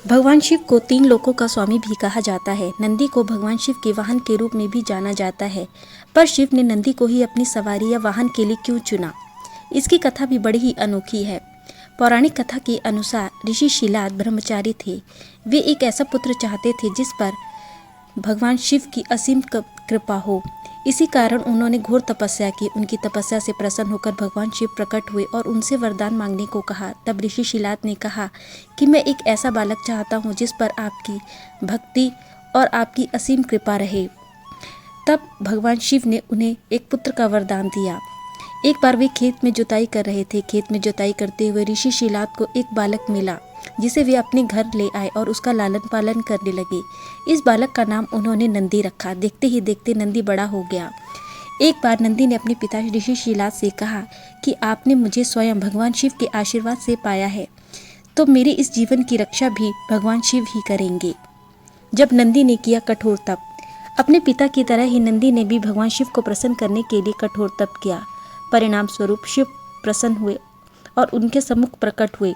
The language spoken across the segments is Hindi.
भगवान शिव को 3 लोकों का स्वामी भी कहा जाता है। नंदी को भगवान शिव के वाहन के रूप में भी जाना जाता है, पर शिव ने नंदी को ही अपनी सवारी या वाहन के लिए क्यों चुना, इसकी कथा भी बड़ी ही अनोखी है। पौराणिक कथा के अनुसार ऋषि शिलाद ब्रह्मचारी थे। वे एक ऐसा पुत्र चाहते थे जिस पर भगवान शिव की असीम कृपा हो। इसी कारण उन्होंने घोर तपस्या की। उनकी तपस्या से प्रसन्न होकर भगवान शिव प्रकट हुए और उनसे वरदान मांगने को कहा। तब ऋषि शिलाद ने कहा कि मैं एक ऐसा बालक चाहता हूँ जिस पर आपकी भक्ति और आपकी असीम कृपा रहे। तब भगवान शिव ने उन्हें एक पुत्र का वरदान दिया। एक बार वे खेत में जुताई कर रहे थे। खेत में जुताई करते हुए ऋषि शिलाद को एक बालक मिला जिसे वे अपने घर ले आए और उसका लालन पालन करने लगे। इस बालक का नाम उन्होंने नंदी रखा। देखते ही देखते नंदी बड़ा हो गया। एक बार नंदी ने अपने पिता ऋषि शिलाद से कहा कि आपने मुझे स्वयं भगवान शिव के आशीर्वाद से पाया है, तो मेरे इस जीवन की रक्षा भी भगवान शिव ही करेंगे। जब नंदी ने किया कठोर तप, अपने पिता की तरह ही नंदी ने भी भगवान शिव को प्रसन्न करने के लिए कठोर तप किया। परिणाम स्वरूप शिव प्रसन्न हुए और उनके सम्मुख प्रकट हुए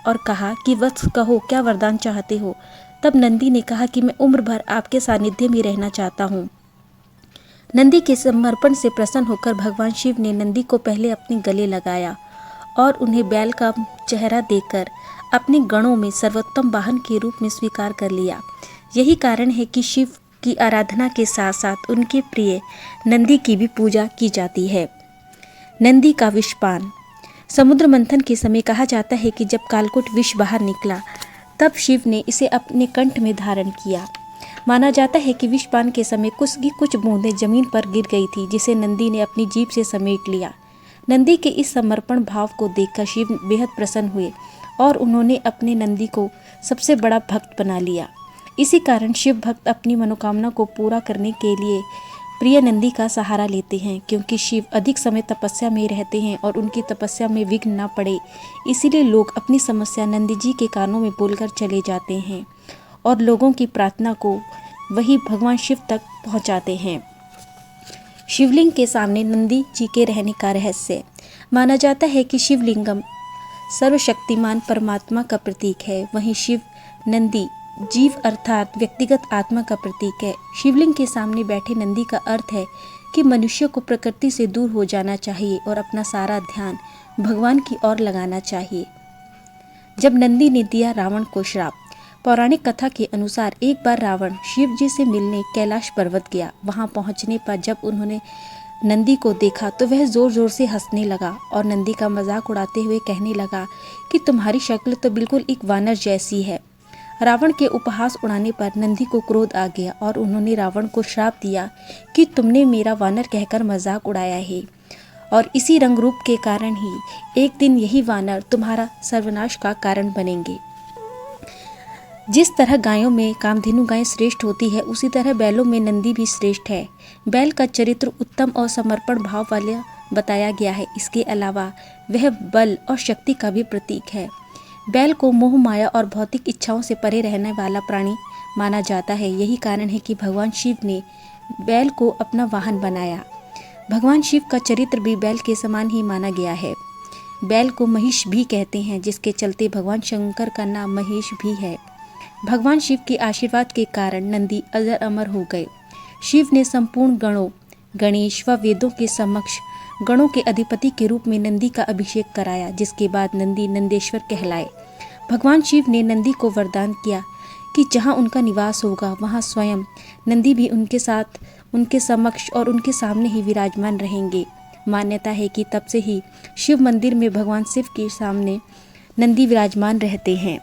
और कहा कि वत्स कहो, क्या वरदान चाहते हो। तब नंदी ने कहा कि मैं उम्र भर आपके सानिध्य में रहना चाहता हूँ। नंदी के समर्पण से प्रसन्न होकर भगवान शिव ने नंदी को पहले अपने गले लगाया और उन्हें बैल का चेहरा देकर अपने गणों में सर्वोत्तम वाहन के रूप में स्वीकार कर लिया। यही कारण है कि शिव की आराधना के साथ साथ उनके प्रिय नंदी की भी पूजा की जाती है। नंदी का विषपान। समुद्र मंथन के समय कहा जाता है कि जब कालकूट विष बाहर निकला तब शिव ने इसे अपने कंठ में धारण किया। माना जाता है कि विषपान के समय कुछ बूंदें जमीन पर गिर गई थी, जिसे नंदी ने अपनी जीभ से समेट लिया। नंदी के इस समर्पण भाव को देखकर शिव बेहद प्रसन्न हुए और उन्होंने अपने नंदी को सबसे बड़ा भक्त बना लिया। इसी कारण शिव भक्त अपनी मनोकामना को पूरा करने के लिए प्रिय नंदी का सहारा लेते हैं, क्योंकि शिव अधिक समय तपस्या में रहते हैं और उनकी तपस्या में विघ्न न पड़े, इसीलिए लोग अपनी समस्या नंदी जी के कानों में बोलकर चले जाते हैं और लोगों की प्रार्थना को वही भगवान शिव तक पहुंचाते हैं। शिवलिंग के सामने नंदी जी के रहने का रहस्य। माना जाता है कि शिवलिंगम सर्वशक्तिमान परमात्मा का प्रतीक है, वहीं शिव नंदी जीव अर्थात व्यक्तिगत आत्मा का प्रतीक है। शिवलिंग के सामने बैठे नंदी का अर्थ है कि मनुष्य को प्रकृति से दूर हो जाना चाहिए और अपना सारा ध्यान भगवान की ओर लगाना चाहिए। जब नंदी ने दिया रावण को श्राप। पौराणिक कथा के अनुसार एक बार रावण शिव जी से मिलने कैलाश पर्वत गया। वहां पहुंचने पर जब उन्होंने नंदी को देखा तो वह जोर जोर से हंसने लगा और नंदी का मजाक उड़ाते हुए कहने लगा कि तुम्हारी शक्ल तो बिल्कुल एक वानर जैसी है। रावण के उपहास उड़ाने पर नंदी को क्रोध आ गया और उन्होंने रावण को श्राप दिया कि तुमने मेरा वानर कहकर मजाक उड़ाया है और इसी रंग रूप के कारण ही एक दिन यही वानर तुम्हारा सर्वनाश का कारण बनेंगे। जिस तरह गायों में कामधेनु गाय श्रेष्ठ होती है, उसी तरह बैलों में नंदी भी श्रेष्ठ है। बैल का चरित्र उत्तम और समर्पण भाव वाला बताया गया है। इसके अलावा वह बल और शक्ति का भी प्रतीक है। बैल को मोह माया और भौतिक इच्छाओं से परे रहने वाला प्राणी माना जाता है। यही कारण है कि भगवान शिव ने बैल को अपना वाहन बनाया। भगवान शिव का चरित्र भी बैल के समान ही माना गया है। बैल को महिष भी कहते हैं, जिसके चलते भगवान शंकर का नाम महेश भी है। भगवान शिव के आशीर्वाद के कारण नंदी अजर अमर हो गए। शिव ने संपूर्ण गणों, गणेश व वेदों के समक्ष गणों के अधिपति के रूप में नंदी का अभिषेक कराया, जिसके बाद नंदी नंदेश्वर कहलाए। भगवान शिव ने नंदी को वरदान किया कि जहाँ उनका निवास होगा वहाँ स्वयं नंदी भी उनके साथ, उनके समक्ष और उनके सामने ही विराजमान रहेंगे। मान्यता है कि तब से ही शिव मंदिर में भगवान शिव के सामने नंदी विराजमान रहते हैं।